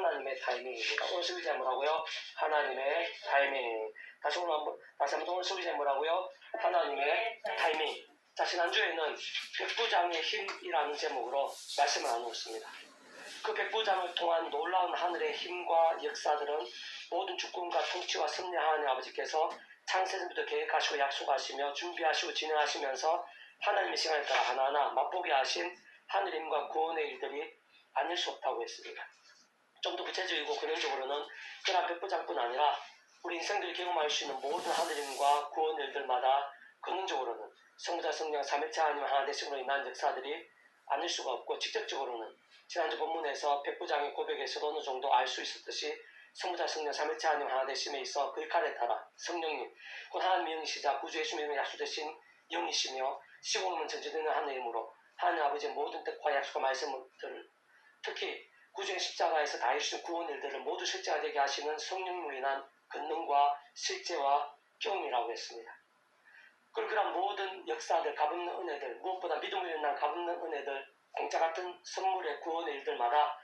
하나님의 타이밍입니다. 오늘 수비제 뭐라고요? 하나님의 타이밍. 다시 한번 오늘 수비제 뭐라고요? 하나님의 타이밍. 자, 지난주에는 백부장의 힘이라는 제목으로 말씀을 나누었습니다. 그 백부장을 통한 놀라운 하늘의 힘과 역사들은 모든 주권과 통치와 섭리하는 아버지께서 창세전부터 계획하시고 약속하시며 준비하시고 진행하시면서 하나님의 시간에 따라 하나하나 맛보게 하신 하늘의 힘과 구원의 일들이 아닐 수 없다고 했습니다. 좀 더 구체적이고 근원적으로는 그런 백부장뿐 아니라 우리 인생들이 경험할 수 있는 모든 하늘의 힘과 구원의 일들마다 근원적으로는 성부자 성령 삼일체 하나님 하나 되심으로 인한 역사들이 아닐 수가 없고, 직접적으로는 지난주 본문에서 백부장의 고백에서도 어느 정도 알 수 있었듯이 성부자 성령 삼일체 하나님 하나 되심에 있어 그 칼에 따라 성령님 곧 하나님의 영이시자 구주의 주님의 약속되신 영이시며 시공은 전제되는 하나님의 힘으로 하나님 아버지의 모든 뜻과 약속과 말씀들을, 특히 구주의 십자가에서 다 해주신 구원 일들을 모두 실제화되게 하시는 성령으로 인한 권능과 실제와 경험이라고 했습니다. 그런 모든 역사들, 값없는 은혜들, 무엇보다 믿음으로 인한 값없는 은혜들, 공짜 같은 선물의 구원의 일들마다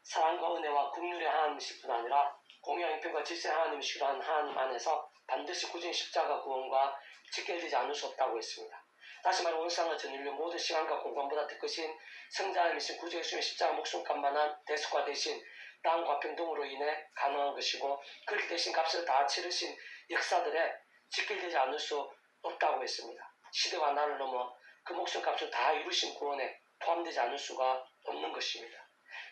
사랑과 은혜와 긍휼의 하나님이실 뿐 아니라 공의와 형편과 질서의 하나님이시기로 한 하나님 안에서 반드시 구주의 십자가 구원과 직결되지 않을 수 없다고 했습니다. 다시 말해 온상을 전 인류 모든 시간과 공간보다 더 크신 성자 하나님이신 구주 예수님의 십자가 목숨값만한 대속과 대신 땅과 평등으로 인해 가능한 것이고, 그렇게 대신 값을 다 치르신 역사들에 직결되지 않을 수 없다고 했습니다. 시대와 나를 넘어 그 목숨값을 다 이루신 구원에 포함되지 않을 수가 없는 것입니다.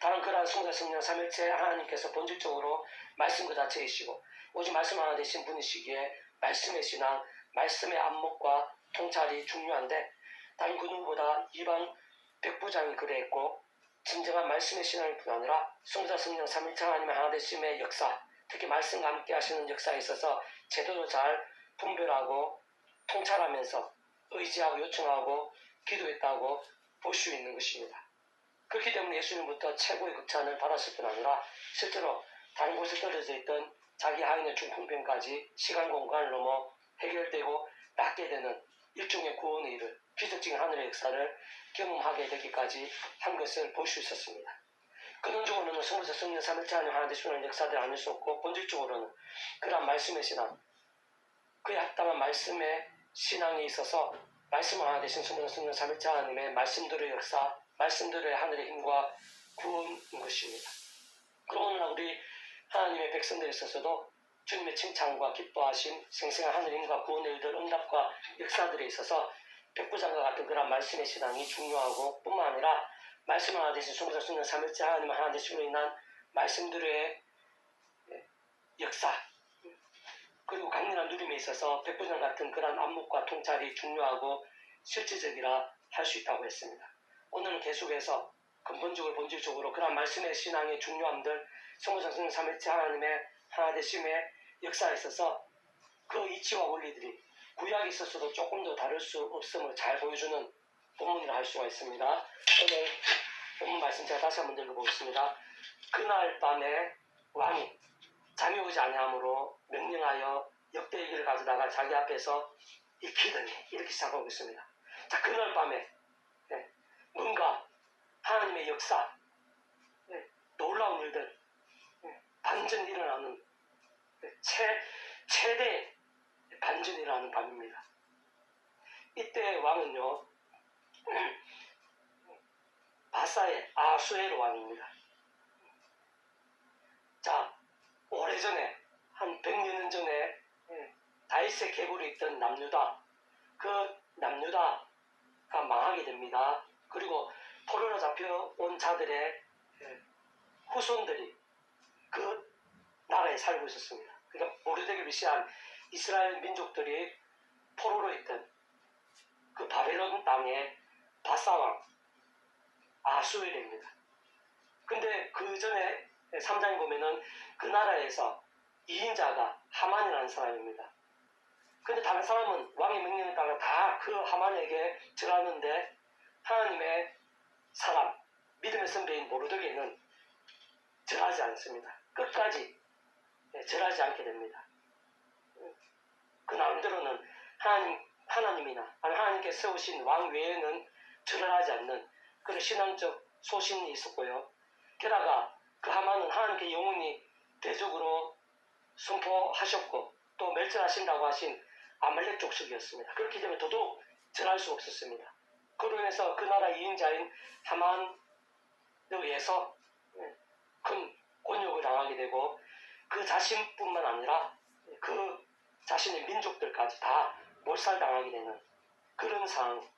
다른 그러한 성자 성령 삼일체 하나님께서 본질적으로 말씀 그 자체이시고 오직 말씀 하나 되신 분이시기에 말씀의 신앙, 말씀의 안목과 통찰이 중요한데, 다른 그 누구보다 이방 백부장이 그래했고, 진정한 말씀의 신앙일 뿐 아니라 성자 성령 삼일체 하나님의 하나 되심의 역사, 특히 말씀과 함께 하시는 역사에 있어서 제대로 잘 분별하고 통찰하면서 의지하고 요청하고 기도했다고 볼 수 있는 것입니다. 그렇기 때문에 예수님부터 최고의 극찬을 받았을 뿐 아니라 실제로 다른 곳에 떨어져 있던 자기 하인의 중풍병까지 시간 공간을 넘어 해결되고 낫게 되는 일종의 구원의 일을, 기적적인 하늘의 역사를 경험하게 되기까지 한 것을 볼 수 있었습니다. 근원적으로는 성부자 성령 삼일체 하나님 하나 되시는 역사들이 아닐 수 없고, 본질적으로는 그러한 말씀의 신앙, 그에 합당한 말씀의 신앙에 있어서 말씀 하나 되신 성부자 성령 삼일체 하나님의 말씀들의 역사, 말씀들의 하늘의 힘과 구원인 것입니다. 그럼 오늘 우리 하나님의 백성들에 있어서도 주님의 칭찬과 기뻐하심, 생생한 하늘의 힘과 구원의 일들, 응답과 역사들에 있어서 백부장과 같은 그런 말씀의 신앙이 중요하고, 뿐만 아니라 말씀 하나 되신 성부자 성령 삼일체 하나님 하나 되심으로 인한 말씀들의 역사, 그리고 강렬한 누림에 있어서 백부장 같은 그런 안목과 통찰이 중요하고 실질적이라 할 수 있다고 했습니다. 오늘은 계속해서 근본적으로 본질적으로 그런 말씀의 신앙의 중요함들, 성부자 성령 삼일체 하나님의 하나 되심의 역사에 있어서 그 이치와 원리들이 구약에 있어서도 조금 더 다를 수 없음을 잘 보여주는 본문이라 할 수가 있습니다. 오늘 본문 말씀 제가 다시 한번 읽어보겠습니다. 그날 밤에 왕이 잠이 오지 아니하므로 명령하여 역대기를 가져다가 자기 앞에서 익히더니, 이렇게 시작하고 있습니다. 자, 그날 밤에 뭔가 하나님의 역사, 놀라운 일들, 반전이 일어나는 최대 반전이 일어나는 밤입니다. 이때 왕은요, 바사의 아수에로 왕입니다. 자, 오래전에 한 100년 전에 다윗의 계보로 있던 남유다, 그 남유다가 망하게 됩니다. 그리고 포로로 잡혀온 자들의 후손들이 그 나라에 살고 있었습니다. 그러니까 모르드게를 비롯한 이스라엘 민족들이 포로로 있던 그 바벨론 땅의 바사왕 아수엘입니다. 근데 그 전에 3장에 보면은 그 나라에서 2인자가 하만이라는 사람입니다. 근데 다른 사람은 왕의 명령에 따라 다 그 하만에게 절하는데, 하나님의 사람, 믿음의 선배인 모르드게는 절하지 않습니다. 끝까지 절하지 않게 됩니다. 그 나름대로는 하나님이나 하나님께 세우신 왕 외에는 절하지 않는 그런 신앙적 소신이 있었고요. 게다가 그 하만은 하나님께 공개적으로 선포하셨고 또 멸절하신다고 하신 아말렉 족속이었습니다. 그렇기 때문에 더더욱 전할 수 없었습니다. 그로 인해서 그 나라 2인자인 하만에 의해서 큰 곤욕을 당하게 되고 그 자신뿐만 아니라 그 자신의 민족들까지 다 몰살당하게 되는 그런 상황,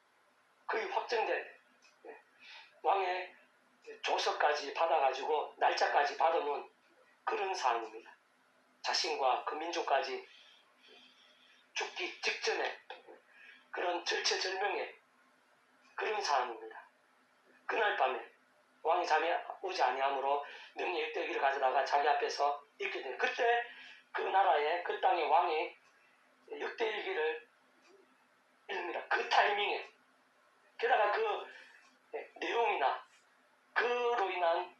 거의 확정된 왕의 조서까지 받아가지고 날짜까지 받아놓은 그런 상황입니다. 자신과 그 민족까지 죽기 직전에 그런 절체절명의 그런 상황입니다. 그날 밤에 왕이 잠이 오지 아니하므로 명예 일대기를 가져다가 자기 앞에서 읽게 된 그때 그 나라의 그 땅의 왕이 역대일기를 읽습니다. 그 타이밍에 게다가 그 내용이나 그로 인한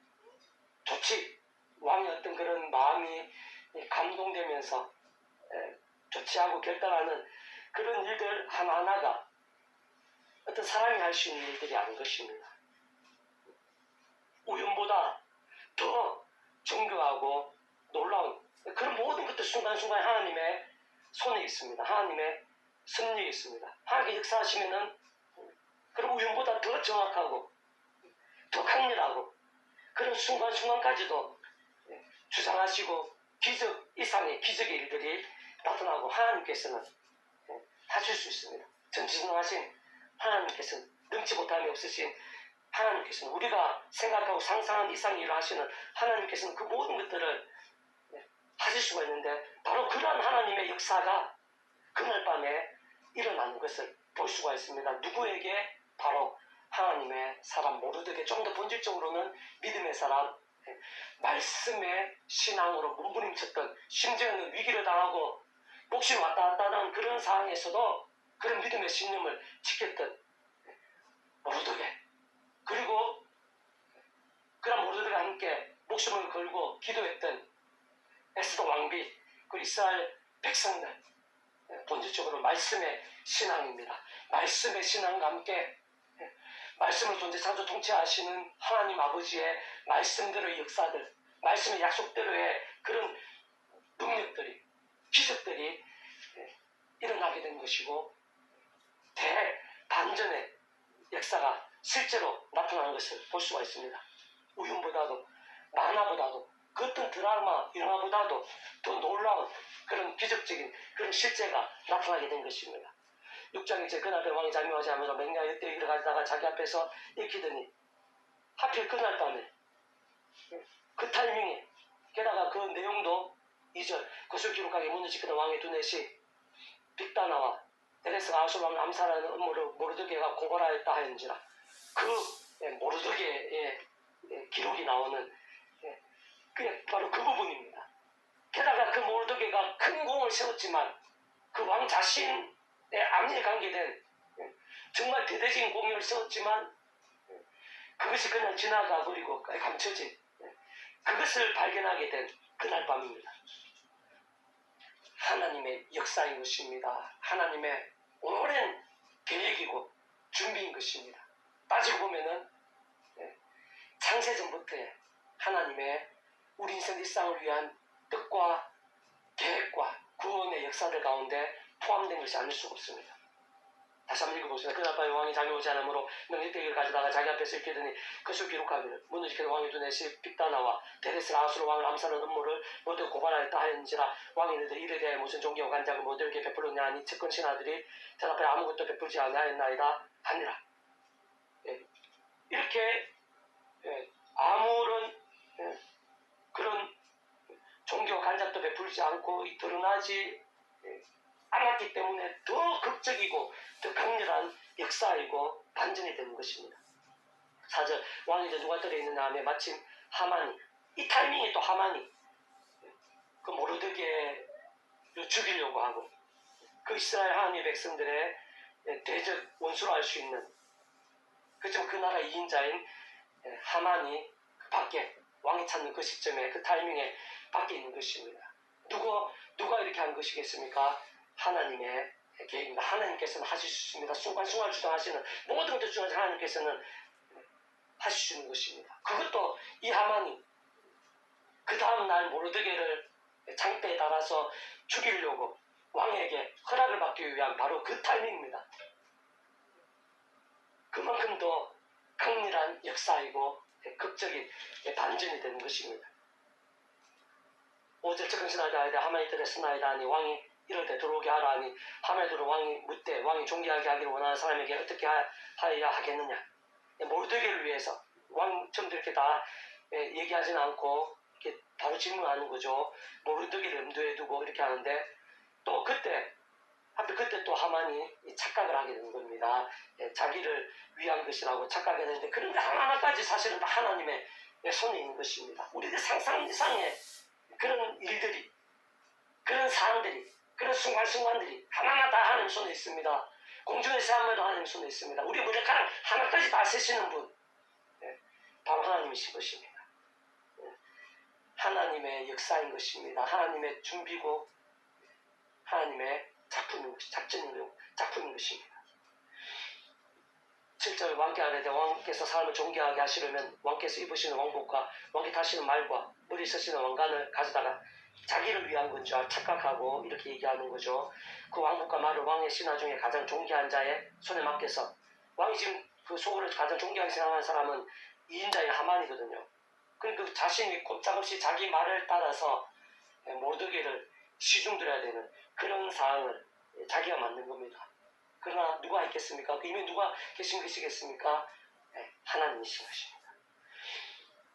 조치 왕의 어떤 그런 마음이 감동되면서 조치하고 결단하는 그런 일들 하나하나가 어떤 사람이 할 수 있는 일들이 아닌 것입니다. 우연보다 더 정교하고 놀라운 그런 모든 것들 순간순간 하나님의 손에 있습니다. 하나님의 섭리에 있습니다. 하나님의 역사하시면은 그런 우연보다 더 정확하고 더 강렬하고 그런 순간순간까지도 주장하시고 기적 이상의 기적의 일들이 나타나고 하나님께서는 하실 수 있습니다. 전지전능하신 하나님께서는 능치 못함이 없으신 하나님께서는 우리가 생각하고 상상한 이상의 일을 하시는 하나님께서는 그 모든 것들을 하실 수가 있는데 바로 그러한 하나님의 역사가 그날 밤에 일어나는 것을 볼 수가 있습니다. 누구에게? 바로 하나님의 사람 모르드게 좀 더 본질적으로는 믿음의 사람 말씀의 신앙으로 몸부림쳤던 심지어는 위기를 당하고 목숨이 왔다 갔다 하는 그런 상황에서도 그런 믿음의 신념을 지켰던 모르드게 그리고 그런 모르드게와 함께 목숨을 걸고 기도했던 에스더 왕비 그리고 이스라엘 백성들 본질적으로 말씀의 신앙입니다. 말씀의 신앙과 함께 말씀을 존재 창조 통치하시는 하나님 아버지의 말씀대로의 역사들 말씀의 약속대로의 그런 능력들이 기적들이 일어나게 된 것이고 대반전의 역사가 실제로 나타나는 것을 볼 수가 있습니다. 우연보다도 만화보다도 그 어떤 드라마, 영화보다도 더 놀라운 그런 기적적인 그런 실제가 나타나게 된 것입니다. 6장에 이제 그날 왕이 잠이 오지 않으면서 맹야 역대기를 가져다가 자기 앞에서 읽히더니 하필 그날 밤에 그 타이밍에 게다가 그 내용도 2절 그것을 기록하게 문을 지키던 왕의 두넷이 빅다나와 데레스가 아수르 왕을 암살하는 음모를 모르드게가 고발하였다 하였는지라 그 모르드게의 기록이 나오는 그게 바로 그 부분입니다. 게다가 그 모르드게가 큰 공을 세웠지만 그 왕 자신의 암에 관계된 정말 대대적인 공을 세웠지만 그것이 그냥 지나가 버리고 감춰진 그것을 발견하게 된 그날 밤입니다. 하나님의 역사인 것입니다. 하나님의 오랜 계획이고 준비인 것입니다. 따지고 보면은 창세전부터의 하나님의 우리 인생 일상을 위한 뜻과 계획과 구원의 역사들 가운데 포함된 것이 아닐 수가 없습니다. 다시 한번 읽어보겠습니다. 그날 밤에 왕이 잠이 오지 않으므로 명예대기를 가져다가 자기 앞에서 읽히더니 그것을 기록하기를 문을 지키는 왕의 두넷이 빅다나와 데레스가 아수르 왕을 암살하는 음모를 모두 고발하였다 하였는지라 왕이 너희들 이에 대해 무슨 존경과 간장을 모두에게 베풀었냐 하니 측근 신하들이 대답하여 아무것도 베풀지 아니하였나이다 하니라. 이렇게 아무런 그런 종교와 간접도 베풀지 않고 드러나지 않았기 때문에 더 극적이고 더 강렬한 역사이고 반전이 되는 것입니다. 4절 왕이 이제 누가 들어있느냐 하면 마침 하만이 이 타이밍에 또 하만이 그 모르드게를 죽이려고 하고 그 이스라엘 하나님의 백성들의 대적 원수로 할 수 있는 그렇지만 그 나라 2인자인 하만이 밖에 왕이 찾는 그 시점에 그 타이밍에 밖에 있는 것입니다. 누가 이렇게 한 것이겠습니까? 하나님의 계획입니다. 하나님께서는 하실 수 있습니다. 순간순간 주장하시는 모든 것들 중에서 하나님께서는 하실 수 있는 것입니다. 그것도 이 하만이 그 다음에 다음날 모르드게를 창대에 달아서 죽이려고 왕에게 허락을 받기 위한 바로 그 타이밍입니다. 그만큼 더 강렬한 역사이고 극적인 반전이 되는 것입니다. 5절 즉흥신하되 하만이 들었으나이다 하니 왕이 이럴 때 들어오게 하라 하니 하만이 들어 왕이 묻되 왕이 존귀하게 하기를 원하는 사람에게 어떻게 하여야 하겠느냐. 모르드게를 위해서 왕처럼 이렇게 다 얘기하지는 않고 이렇게 바로 질문하는 거죠. 모르드게를 염두에 두고 이렇게 하는데 또 그때 하필 그때 또 하만이 착각을 하게 되는 겁니다. 자기를 위한 것이라고 착각을 했는데 그런데 하나하나까지 사실은 다 하나님의 손에 있는 것입니다. 우리들 상상 이상의 그런 일들이, 그런 사람들이, 그런 순간순간들이 하나하나 다 하나님 손에 있습니다. 공중의 새하늘도 하나님 손에 있습니다. 우리 머리카락 하나까지 다 세시는 분, 바로 하나님이신 것입니다. 하나님의 역사인 것입니다. 하나님의 준비고 하나님의 작품인 것입니다. 7절 왕께 아뢰되 왕께서 사람을 존귀하게 하시려면 왕께서 입으시는 왕복과 왕께 타시는 말과 머리 쓰시는 왕관을 가져다가 자기를 위한 건 줄 착각하고 이렇게 얘기하는 거죠. 그 왕복과 말을 왕의 신하 중에 가장 존귀한 자의 손에 맡겨서 왕이 지금 그 속으로 가장 존귀하게 생각하는 사람은 2인자의 하만이거든요. 그러니까 자신이 꼼짝없이 자기 말을 따라서 모르드게를 시중들어야 되는 그런 상황을 자기가 만든 겁니다. 그러나 누가 있겠습니까? 그 이미 누가 계신 것이겠습니까? 하나님이신 것입니다.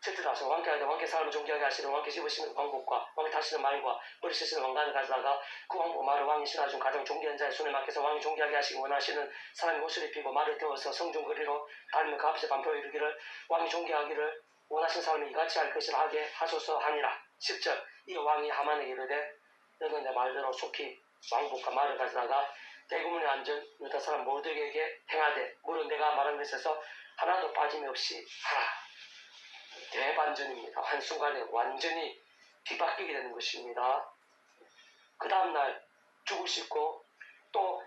칠들아서 왕께 하되 왕께 사람을 존귀하게 하시는 왕께 씹으시는 왕복과 왕께 타시는 말과 머리 쓰시는 왕관을 가져다가 그 왕복 말을 왕이 신하 중 가장 존귀한 자의 손에 맡겨서 왕이 존귀하게 하시기 원하시는 사람이 옷을 입히고 말을 태워서 성중 거리로 달면 그 앞에서 반포에 이르기를 왕이 존귀하기를 원하시는 사람이 이같이 할 것을 하게 하소서 하니라. 10절 이 왕이 하만에게 이르되 너는 내 말대로 속히 왕복과 말을 가져다가 대구문에 앉은 유다 사람 모두에게 행하되 물은 내가 말한 것에서 하나도 빠짐없이 하라. 대반전입니다. 한순간에 완전히 뒤바뀌게 되는 것입니다. 그 다음날 죽을 수 있고 또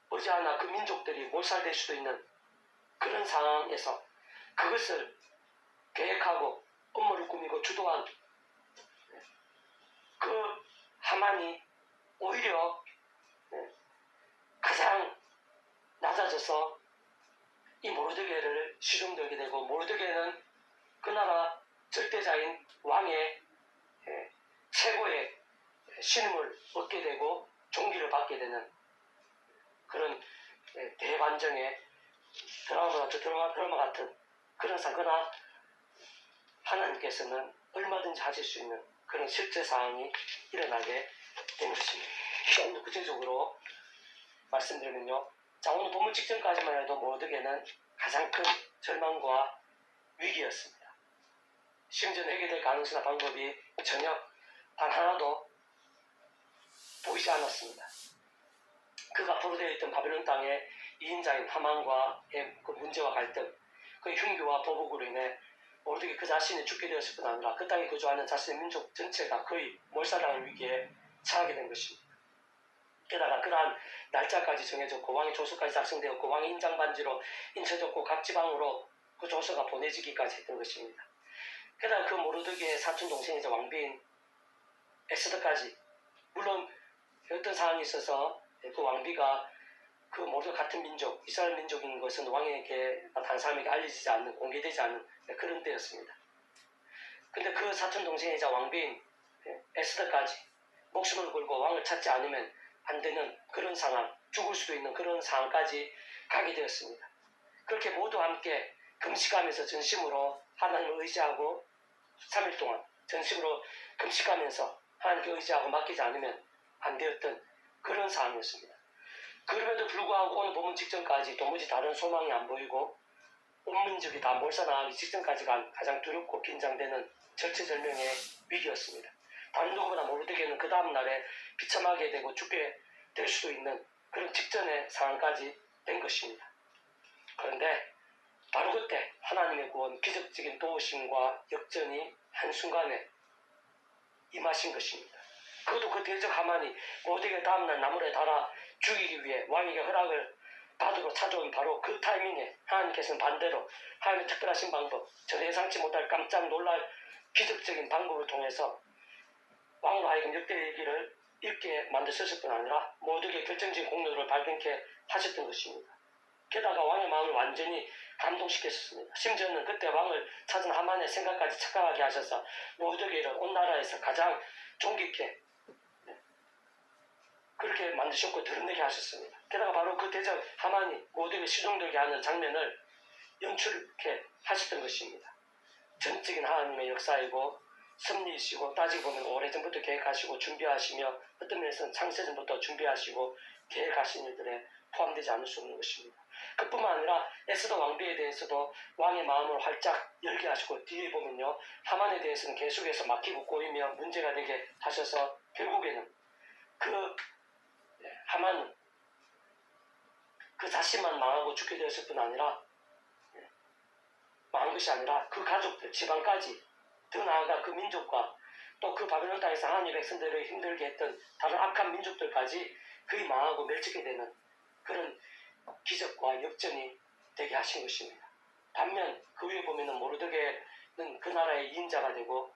머지않아 그 민족들이 몰살될 수도 있는 그런 상황에서 그것을 계획하고 업무를 꾸미고 주도한 그 하만이 오히려 가장 낮아져서 이 모르드게를 시중들게 되고 모르드게는 그 나라 절대자인 왕의 최고의 신임을 얻게 되고 존귀를 받게 되는 그런 대반정의 드라마 같은 그런 사건이나 하나님께서는 얼마든지 하실 수 있는 그런 실제 상황이 일어나게 된 것입니다. 좀 더 구체적으로 말씀드리면요. 자, 오늘 본문 직전까지만 해도 모르드게는 가장 큰 절망과 위기였습니다. 심지어 해결될 가능성이나 방법이 전혀 단 하나도 보이지 않았습니다. 그가 포로되어 있던 바벨론 땅의 2인자인 하만과의 그 문제와 갈등, 그의 흉기와 보복으로 인해 모르드게 그 자신이 죽게 되었을 뿐 아니라 그 땅에 거주하는 자신의 민족 전체가 거의 몰살당할 위기에 처하게 된 것입니다. 게다가 그러한 날짜까지 정해졌고 왕의 조서까지 작성되었고 왕의 인장 반지로 인쳐졌고 각 지방으로 그 조서가 보내지기까지 했던 것입니다. 게다가 그 모르드게의 사촌 동생이자 왕비인 에스더까지 물론 어떤 상황이 있어서 그 왕비가 그 모두 같은 민족 이스라엘 민족인 것은 왕에게 다른 사람에게 알려지지 않는 공개되지 않는 그런 때였습니다. 근데 그 사촌 동생이자 왕비인 에스더까지 목숨을 걸고 왕을 찾지 않으면 안 되는 그런 상황, 죽을 수도 있는 그런 상황까지 가게 되었습니다. 그렇게 모두 함께 금식하면서 전심으로 하나님을 의지하고 3일 동안 전심으로 금식하면서 하나님께 의지하고 맡기지 않으면 안 되었던 그런 상황이었습니다. 그럼에도 불구하고 오늘 본문 직전까지 도무지 다른 소망이 안 보이고 온 민족이 다 몰살당하기 직전까지가 가장 두렵고 긴장되는 절체절명의 위기였습니다. 다른 누구보다 모르드게는 그 다음 날에 비참하게 되고 죽게 될 수도 있는 그런 직전의 상황까지 된 것입니다. 그런데 바로 그때 하나님의 구원, 기적적인 도우심과 역전이 한순간에 임하신 것입니다. 그것도 그 대적 하만이 모르드게 다음날 나무에 달아 죽이기 위해 왕에게 허락을 받으러 찾아온 바로 그 타이밍에 하나님께서는 반대로 하나님의 특별하신 방법, 전혀 예상치 못할 깜짝 놀랄 기적적인 방법을 통해서 왕으로 하여금 역대기를 읽게 만드셨을 뿐 아니라 모두에게 결정적인 공로를 발견케 하셨던 것입니다. 게다가 왕의 마음을 완전히 감동시켰습니다. 심지어는 그때 왕을 찾은 하만의 생각까지 착각하게 하셔서 모두에게를 온 나라에서 가장 존귀케 그렇게 만드셨고 드러내게 하셨습니다. 게다가 바로 그 대적 하만이 모두에게 시종되게 하는 장면을 연출케 하셨던 것입니다. 전적인 하나님의 역사이고 섭리이시고 따지고 보면 오래전부터 계획하시고 준비하시며 어떤 면에서는 창세전부터 준비하시고 계획하신 일들에 포함되지 않을 수 없는 것입니다. 그뿐만 아니라 에스더 왕비에 대해서도 왕의 마음을 활짝 열게 하시고 뒤에 보면요 하만에 대해서는 계속해서 막히고 꼬이며 문제가 되게 하셔서 결국에는 그 하만 그 자신만 망하고 죽게 되었을 뿐 아니라 망한 것이 아니라 그 가족들 지방까지 더 나아가 그 민족과 또 그 바벨론 땅에서 하나님의 백성들을 힘들게 했던 다른 악한 민족들까지 거의 망하고 멸치게 되는 그런 기적과 역전이 되게 하신 것입니다. 반면 그 위에 보면은 모르드게는 그 나라의 2인자가 되고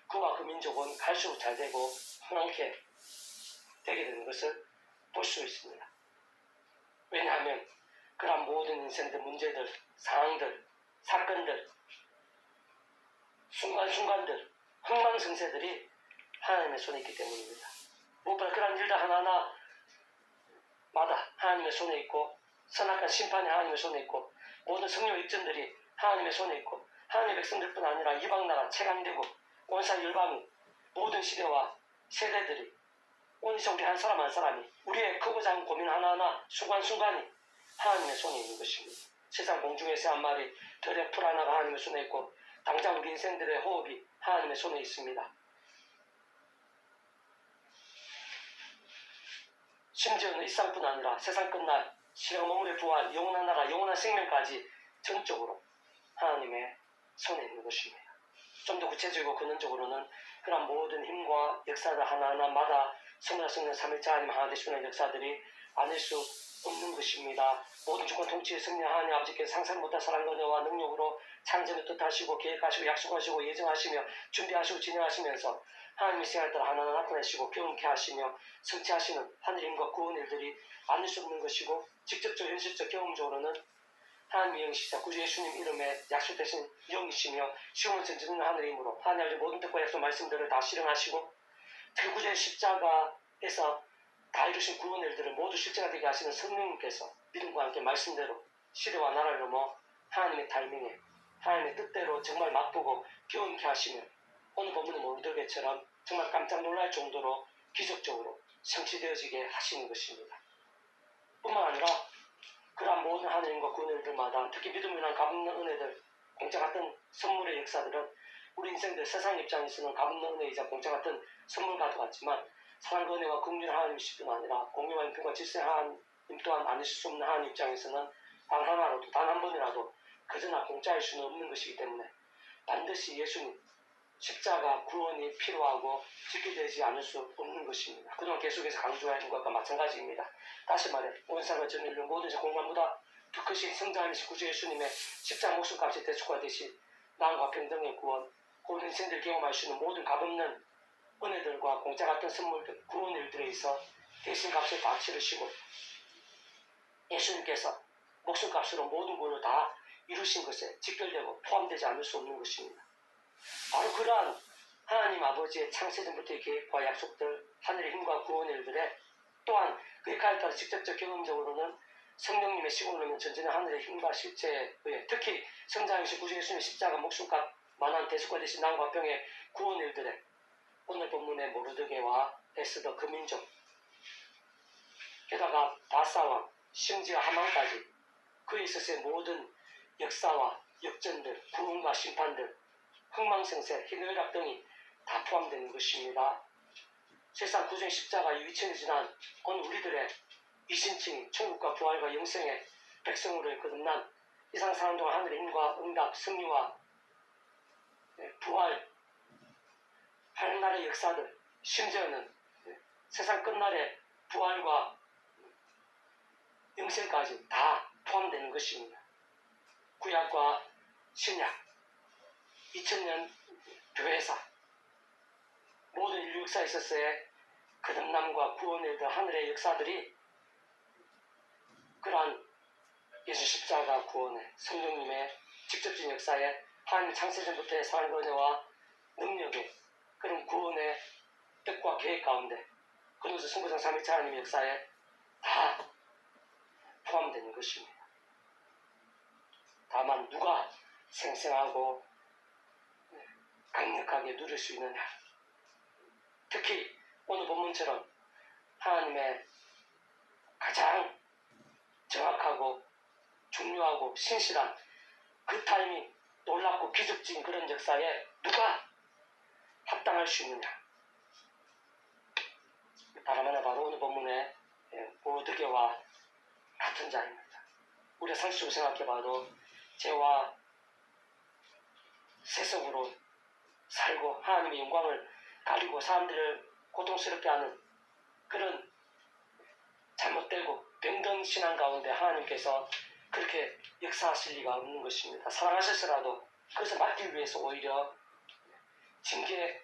그와 그 민족은 갈수록 잘 되고 흥황케 되게 되는 것을 볼 수 있습니다. 왜냐하면 그러한 모든 인생들 문제들, 상황들, 사건들, 순간순간들, 흥망성쇠들이 하나님의 손에 있기 때문입니다. 무엇보다 그러한 일들 하나하나마다 하나님의 손에 있고 선악한 심판이 하나님의 손에 있고 모든 성령 입전들이 하나님의 손에 있고 하나님의 백성들뿐 아니라 이방나라, 최강대국, 온사 열방이 모든 시대와 세대들이 온서 우리 한 사람 한 사람이 우리의 크고 작은 고민 하나하나 순간순간이 하나님의 손에 있는 것입니다. 세상 공중의 새 한 마리, 별의 풀 하나가 하나님의 손에 있고 당장 우리 인생들의 호흡이 하나님의 손에 있습니다. 심지어는 이 세상뿐 아니라 세상 끝날 신령 몸물의 부활, 영원한 나라, 영원한 생명까지 전적으로 하나님의 손에 있는 것입니다. 좀 더 구체적이고 근원적으로는 그런 모든 힘과 역사들 하나하나마다 성자 성령 삼일체 하나님 하나 되시는 역사들이 아닐 수 없는 것입니다. 모든 주권 통치의 성령 하나님 아버지께서 상상 못한 사랑과 은혜와 능력으로 창조를 뜻하시고 계획하시고 약속하시고 예정하시며 준비하시고 진행하시면서 하나님의 생활 따라 하나하나 나타내시고 경험케 하시며 성취하시는 하늘의 힘과 구원의 일들이 아닐 수 없는 것이고 직접적 현실적 경험적으로는 하나님의 영이시자 구주 예수님 이름에 약속되신 영이시며 시온을 전지는 하늘의 힘으로 하나님 아버지 모든 뜻과 약속 말씀들을 다 실행하시고 특히 구주의 십자가에서 다 이루신 구원의 일들을 모두 실제가 되게 하시는 성령님께서 믿음과 함께 말씀대로 시대와 나라를 넘어 하나님의 타이밍에 하나님의 뜻대로 정말 맛보고 경험케 하시며 오늘 본문의 모르드게처럼 정말 깜짝 놀랄 정도로 기적적으로 성취되어지게 하시는 것입니다. 뿐만 아니라 그러한 모든 하나님과 구원의 일들마다 특히 믿음으로 인한 값없는 은혜들 공짜 같은 선물의 역사들은 우리 인생들 세상 입장에서는 값없는 은혜이자 공짜 같은 선물과도 같지만 사랑과 은혜와 긍휼의 하나님이실 뿐 아니라 공의와 인품과 질서의 하나님 또한 아니실 수 없는 하나님 입장에서는 단 하나라도 단 한 번이라도 그저나 공짜일 수는 없는 것이기 때문에 반드시 예수님 십자가 구원이 필요하고 지켜되지 않을 수 없는 것입니다. 그동안 계속해서 강조하는 것과 마찬가지입니다. 다시 말해 온상과 전 인류 모든 공간보다 더 크신 성장하신 구주 예수님의 십자가 목숨값이 대속화되신 나음과 평등의 구원 모든 인생들 경험할 수 있는 모든 값없는 은혜들과 공짜 같은 선물들 구원 일들에 있어 대신 값을 다 치르시고 예수님께서 목숨값으로 모든 구원을 다 이루신 것에 직결되고 포함되지 않을 수 없는 것입니다. 바로 그러한 하나님 아버지의 창세전부터의 계획과 약속들 하늘의 힘과 구원의 일들에 또한 그 역할에 따라 직접적 경험적으로는 성령님의 시공을 넣는 전진의 하늘의 힘과 실체에 의해 특히 성장이신 구주 예수님의 십자가 목숨값 만한 대속화되신 나음과 병의 구원 일들에 오늘 본문의 모르드게와 에스더 그 민족 게다가 바사왕 심지어 하만까지 그에 있어서의 모든 역사와 역전들 구원과 심판들 흥망성쇠 희노애락 등이 다 포함되는 것입니다. 세상 구주의 십자가 위천이 지난 온 우리들의 이신칭 천국과 부활과 영생의 백성으로 거듭난 이상 사는 동안 하늘의 힘과 응답 승리와 부활 하늘나라의 역사들 심지어는 세상 끝날의 부활과 영생까지 다 포함되는 것입니다. 구약과 신약 2000년 교회사, 모든 인류 역사에 있어서의 거듭남과 구원의 일들, 하늘의 역사들이 그러한 예수 십자가 구원의 성령님의 직접적인 역사에 하나님 창세전부터의 사랑의 은혜와 능력의 그런 구원의 뜻과 계획 가운데 그것은 성부성 삼위일체 하나님의 역사에 다 포함되는 것입니다. 다만 누가 생생하고 강력하게 누릴 수 있느냐, 특히 오늘 본문처럼 하나님의 가장 정확하고 중요하고 신실한 그 타이밍, 놀랍고 기적적인 그런 역사에 누가 합당할 수 있느냐, 다름 아니라 바로 오늘 본문의 모르드게와 같은 자입니다. 우리가 상식적으로 생각해봐도 죄와 세속으로 살고 하나님의 영광을 가리고 사람들을 고통스럽게 하는 그런 잘못되고 병든 신앙 가운데 하나님께서 그렇게 역사하실 리가 없는 것입니다. 사랑하셨으라도 그것을 막기 위해서 오히려 징계하시고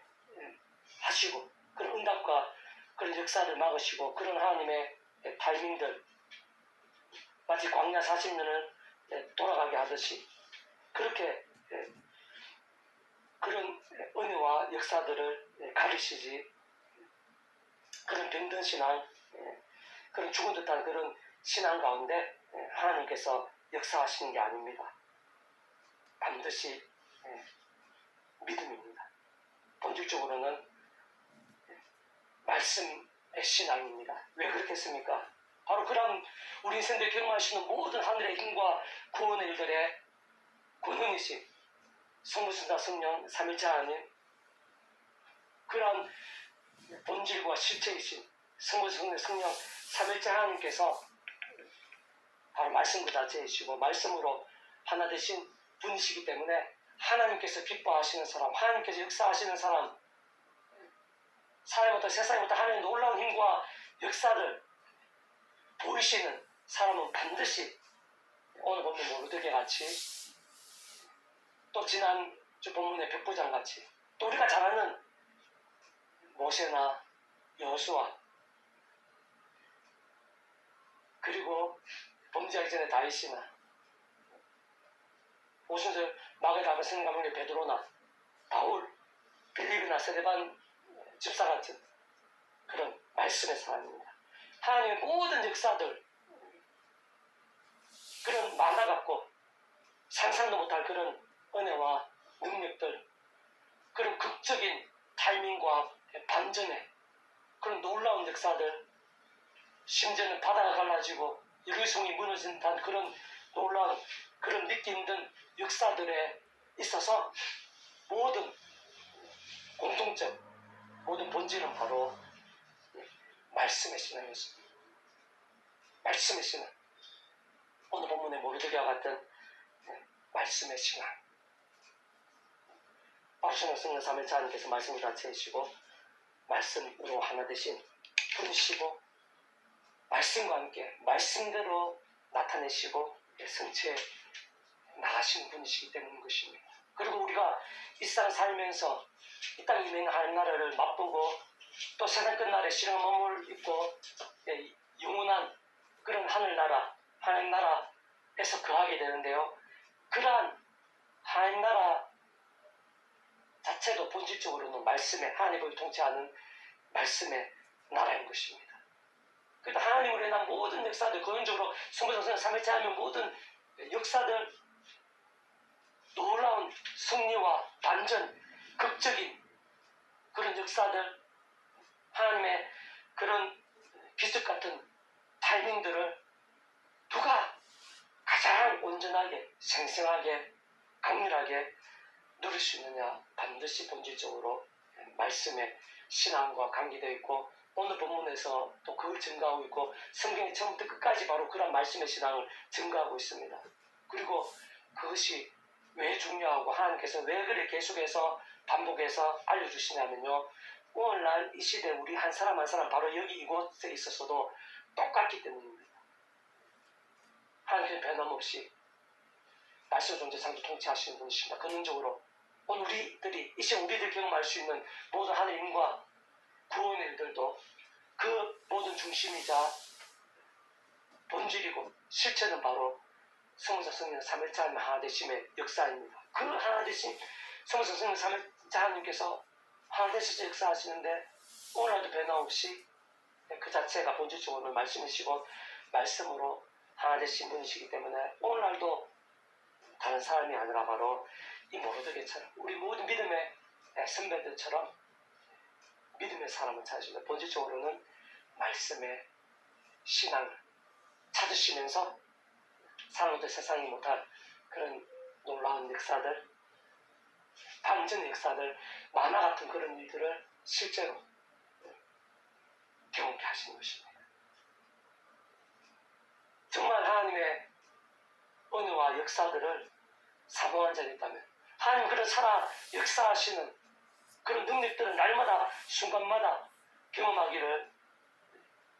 그런 응답과 그런 역사를 막으시고 그런 하나님의 타이밍들, 마치 광야 40년을 돌아가게 하듯이 그렇게 그런 은혜와 역사들을 가르치지, 그런 병든 신앙, 그런 죽은 듯한 그런 신앙 가운데 하나님께서 역사하시는 게 아닙니다. 반드시 믿음입니다. 본질적으로는 말씀의 신앙입니다. 왜 그렇겠습니까? 바로 그런 우리 인생들 경험하시는 모든 하늘의 힘과 구원의 일들의 권능이신 성부성자 성령 삼위일체 하나님, 그런 본질과 실체이신 성부성자 성령 삼위일체 하나님께서 바로 말씀 그 자체이시고 말씀으로 하나 되신 분이시기 때문에 하나님께서 기뻐하시는 사람, 하나님께서 역사하시는 사람, 사회부터 세상부터 하나님의 놀라운 힘과 역사를 보이시는 사람은 반드시 오늘 보면 모르드게 같이, 또 지난주 본문의 백부장 같이, 또 우리가 잘 아는 모세나 여호수아, 그리고 범죄하기 전에 다윗이나 오순절 마귀의 답을 생각하는 베드로나 바울, 빌립이나 스데반 집사 같은 그런 말씀의 사람입니다. 하나님의 모든 역사들, 그런 만화 같고 상상도 못할 그런 은혜와 능력들, 그런 극적인 타이밍과 반전의 그런 놀라운 역사들, 심지어는 바다가 갈라지고 유리송이 무너진 듯한 그런 놀라운 그런 믿기 힘든 역사들에 있어서 모든 공통점, 모든 본질은 바로 말씀의 신앙이었습니다. 말씀의 신앙, 오늘 본문의 모르드게와 같은 말씀의 신앙. 바로 성령 삼위일체 하나님께서 말씀을 자체이시고 말씀으로 하나 되신 분이시고 말씀과 함께 말씀대로 나타내시고 성체 나으신 분이시기 때문인 것입니다. 그리고 우리가 이 세상 살면서 이 땅 인행하는 나라를 맛보고 또 세상 끝날에 신앙 몸을 입고 영원한 그런 하늘나라, 하나님 나라에서 거하게 되는데요. 그러한 하나님 나라 자체도 본질적으로는 말씀의, 하나님을 통치하는 말씀의 나라인 것입니다. 그래서 하나님으로 인한 모든 역사들, 근원적으로 성부성자 삼위일체 하나님의 모든 역사들, 놀라운 승리와 반전, 극적인 그런 역사들, 하나님의 그런 기적 같은 타이밍들을 누가 가장 온전하게, 생생하게, 강렬하게 누릴 수 있느냐, 반드시 본질적으로 말씀의 신앙과 관계되어 있고 오늘 본문에서 또 그걸 증가하고 있고 성경의 처음부터 끝까지 바로 그런 말씀의 신앙을 증가하고 있습니다. 그리고 그것이 왜 중요하고 하나님께서 왜 그래 계속해서 반복해서 알려주시냐면요, 오늘날 이 시대 우리 한 사람 한 사람 바로 여기 이곳에 있어서도 똑같기 때문입니다. 하나님께서 변함없이 말씀 존재상도 통치하시는 분이십니다. 근원적으로 오늘 우리들이 이제 우리들 경험할 수 있는 모든 하나님의 힘과 구원의 일들도 그 모든 중심이자 본질이고 실체는 바로 성자 성령 삼일자 하나님 하나 되심의 역사입니다. 그 하나 되심 성자 성령 삼일자 하나님께서 하나 되셔서 역사하시는데 오늘도 변함없이 그 자체가 본질적으로 말씀이시고 말씀으로 하나 되신 분이시기 때문에 오늘날도 다른 사람이 아니라 바로 이 모르드게처럼 우리 모든 믿음의 선배들처럼 믿음의 사람을 찾으시면 본질적으로는 말씀의 신앙을 찾으시면서 사람들 세상이 못할 그런 놀라운 역사들, 반전 역사들, 만화 같은 그런 일들을 실제로 경험케 하시는 것입니다. 정말 하나님의 은혜와 역사들을 사모한 자가 있다면 하나님 그런 살아 역사하시는 그런 능력들을 날마다 순간마다 경험하기를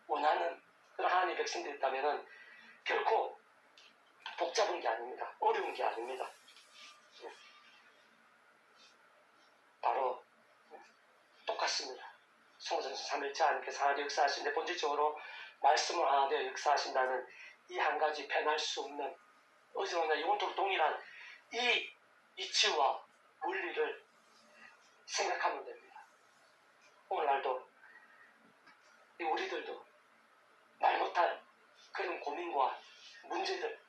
원하는 그런 하나님의 백성들이 있다면 결코 복잡한 게 아닙니다. 어려운 게 아닙니다. 바로 똑같습니다. 성전에서 3일째 하나님께서 하나 역사하시는데 본질적으로 말씀을 하나 되어 역사하신다는 이 한 가지 변할 수 없는 어제나 영원토록 동일한 이 이치와 원리를 생각하면 됩니다. 오늘날도 우리들도 말 못할 그런 고민과 문제들,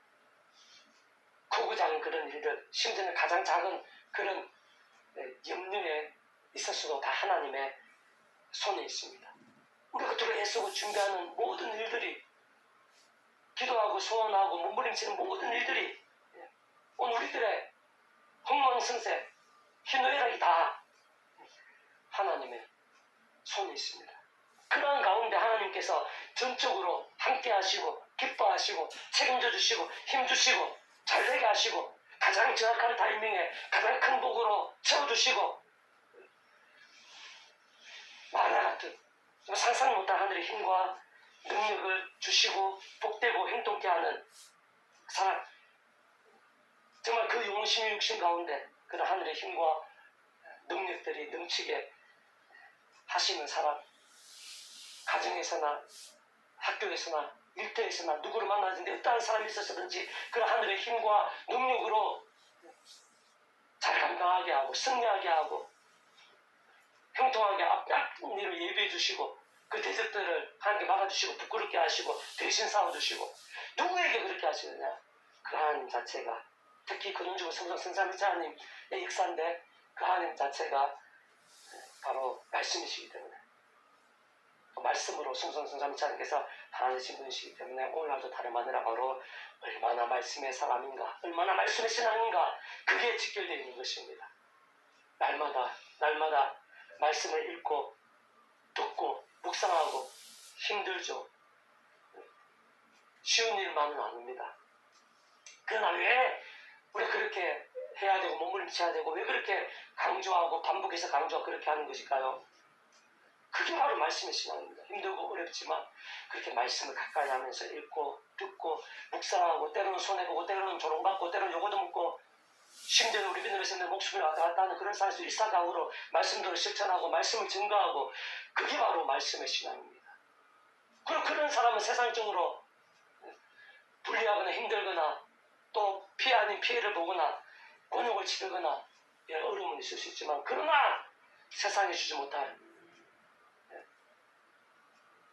크고 작은 그런 일들, 심지어는 가장 작은 그런 염려에 있어서도 다 하나님의 손에 있습니다. 우리가 그토록 애쓰고 준비하는 모든 일들이 기도하고 소원하고 몸부림치는 모든 일들이 오늘 우리들의 흥망성쇠, 희노애락이 다 하나님의 손에 있습니다. 그러한 가운데 하나님께서 전적으로 함께 하시고 기뻐하시고 책임져 주시고 힘 주시고 잘되게 하시고 가장 정확한 타이밍에 가장 큰 복으로 채워주시고 만화 같은 상상 못한 하늘의 힘과 능력을 주시고 복되고 행동케 하는 사람, 정말 그 용심의 육신 가운데 그런 하늘의 힘과 능력들이 넘치게 하시는 사람, 가정에서나 학교에서나 일터에서나 누구를 만나든지 어떠한 사람이 있어서든지 그런 하늘의 힘과 능력으로 잘 감당하게 하고 승리하게 하고 형통하게 앞뒤로 일을 예비해 주시고 그 대적들을 하나님께 막아주시고 부끄럽게 하시고 대신 싸워주시고 누구에게 그렇게 하시느냐? 그 하나님 자체가 특히 근원주고 성성 성삼위일체 하나님의 역사인데 그 하나님 자체가 바로 말씀이시기 때문에 말씀으로 성성 성삼위일체 하나님께서 하나님이신 분이시기 때문에 오늘날도 다름 아니라 바로 얼마나 말씀의 사람인가 얼마나 말씀의 신앙인가 그게 직결되어 있는 것입니다. 날마다 말씀을 읽고 듣고 묵상하고 힘들죠. 쉬운 일만은 아닙니다. 그러나 왜 우리가 그렇게 해야 되고 몸부림쳐야 되고 왜 그렇게 강조하고 반복해서 강조하고 그렇게 하는 것일까요? 그게 바로 말씀의 신앙입니다. 힘들고 어렵지만 그렇게 말씀을 가까이 하면서 읽고 듣고 묵상하고 때로는 손해보고 때로는 조롱받고 때로는 요거도 묻고 심지어는 우리 믿음의 생명 목숨을 왔다 갔다 하는 그런 삶에서 일사각오로 말씀들을 실천하고 말씀을 증거하고 그게 바로 말씀의 신앙입니다. 그리고 그런 사람은 세상적으로 불리하거나 힘들거나 또 피해 아닌 피해를 보거나 곤욕을 치르거나 이런 어려움은 있을 수 있지만 그러나 세상에 주지 못할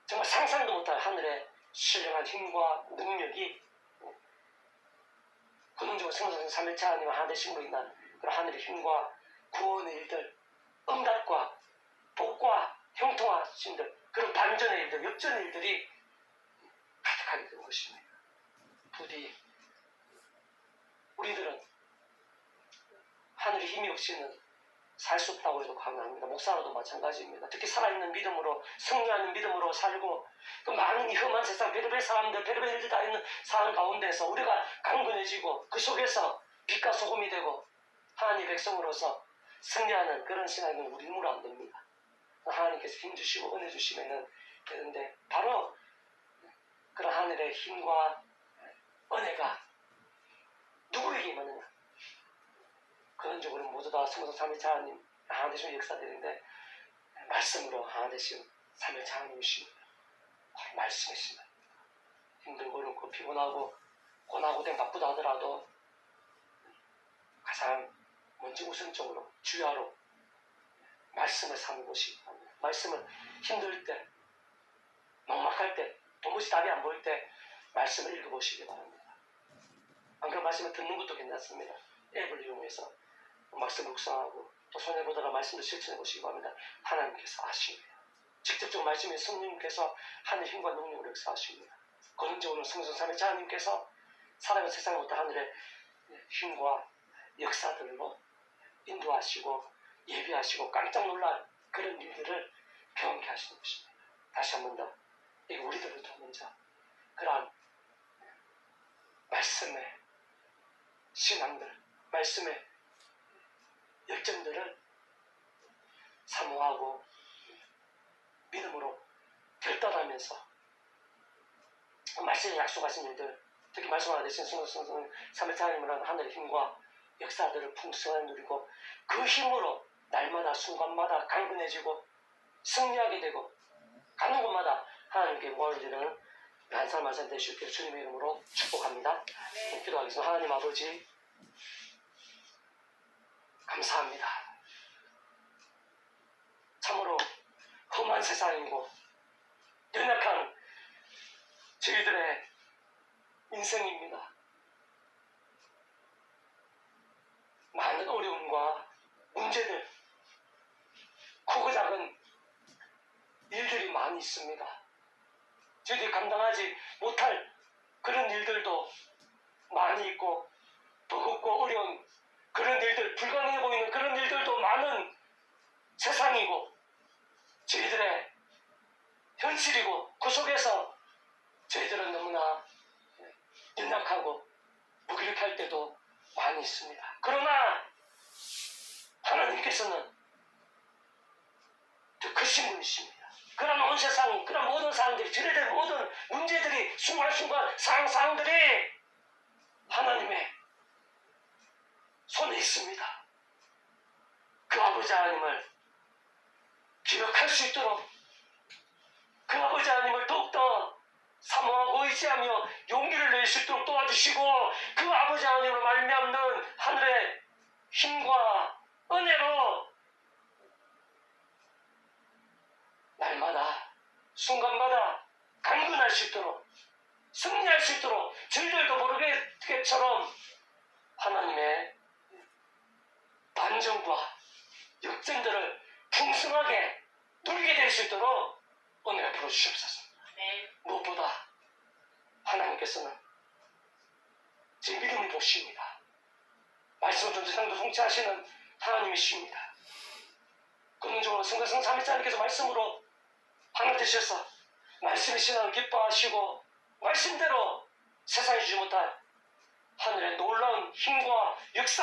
정말 상상도 못할 하늘의 신령한 힘과 능력이 근원적으로 성성 삼일체 하나님과 하나 되신 분이 난 그런 하늘의 힘과 구원의 일들, 응답과 복과 형통하심들, 그런 반전의 일들, 역전의 일들이 가득하게 되는 것입니다. 부디 우리들은 하늘의 힘이 없이는 살 수 없다고 해도 과언이 아닙니다. 목사로도 마찬가지입니다. 특히 살아있는 믿음으로 승리하는 믿음으로 살고 그 많은 이 험한 세상 별의별 사람들 별의별 일들 다 있는 상황 가운데서 우리가 강건해지고 그 속에서 빛과 소금이 되고 하나님의 백성으로서 승리하는 그런 신앙은 우리 힘으로 안 됩니다. 하나님께서 힘 주시고 은혜 주시면은 되는데 바로 그런 하늘의 힘과 은혜가 누구에게 임하느냐? 근원적으로 모두 다 성성 삼위일체 하나님 하나 되시는 역사들인데 말씀으로 하나 되신 삼위일체 하나님이십니다. 바로 말씀이십니다. 힘들고 어렵고 피곤하고 고나고된 바쁘다 하더라도 가장 먼저 우선적으로 주야로 말씀을 삼으시기 바랍니다. 말씀을 힘들 때, 막막할 때, 도무지 답이 안 보일 때 말씀을 읽어보시기 바랍니다. 안 그런 말씀을 듣는 것도 괜찮습니다. 앱을 이용해서 말씀 묵상하고 또 손해보다가 말씀을 실천해 보시기 바랍니다. 하나님께서 아십니다. 직접적으로 말씀에 성령님께서 하늘 힘과 능력으로 역사하십니다. 근원적으로 성성 삼위일체 하나님께서 사람의 세상부터 하늘의 힘과 역사들로 인도하시고 예비하시고 깜짝 놀랄 그런 일들을 경험케 하시는 것입니다. 다시 한 번 더 이게 우리들부터 먼저 그러한 말씀의 신앙들, 말씀의 열정들을 사모하고 믿음으로 결단하면서 말씀에 약속하신 일들, 특히 말씀 하나 되신 성성 삼위일체 하나님은 하늘의 힘과 역사들을 풍성하게 누리고 그 힘으로 날마다 순간마다 강건해지고 승리하게 되고 가는 곳마다 하나님께 영광을 드리는 한 사람 한 사람 되실 수 있게 주님의 이름으로 축복합니다. 기도하겠습니다. 하나님 아버지 감사합니다. 참으로 험한 세상이고 연약한 저희들의 인생입니다. 많은 어려움과 문제들, 크고 작은 일들이 많이 있습니다. 저희들이 감당하지 못할 그런 일들도 많이 있고 버겁고 어려운 그런 일들, 불가능해 보이는 그런 일들도 많은 세상이고 저희들의 현실이고 그 속에서 저희들은 너무나 연약하고 무기력할 때도 많이 있습니다. 그러나 하나님께서는 더 크신 분이십니다. 그런 온 세상이, 그런 모든 사람들이, 저희들의 모든 문제들이, 순간순간 상황들이 하나님의 손에 있습니다. 그 아버지 하나님을 기억할 수 있도록 그 아버지 하나님을 더욱더 사모하고 의지하며 용기를 낼 수 있도록 도와주시고 그 아버지 하나님으로 말미암는 하늘의 힘과 은혜로 날마다 순간마다 강건할 수 있도록 승리할 수 있도록 저희들도 모르게처럼 하나님의 반전과 역전들을 풍성하게 누리게 될 수 있도록 은혜를 부어주시옵소서. 무엇보다 하나님께서는 제 믿음을 보십니다. 말씀을 전제상도 성취하시는 하나님이십니다. 근원적으로 성성 삼위일체 하나님께서 말씀으로 하나 되셔서 말씀의 신앙을 기뻐하시고 말씀대로 세상에 주지 못할 하늘의 놀라운 힘과 역사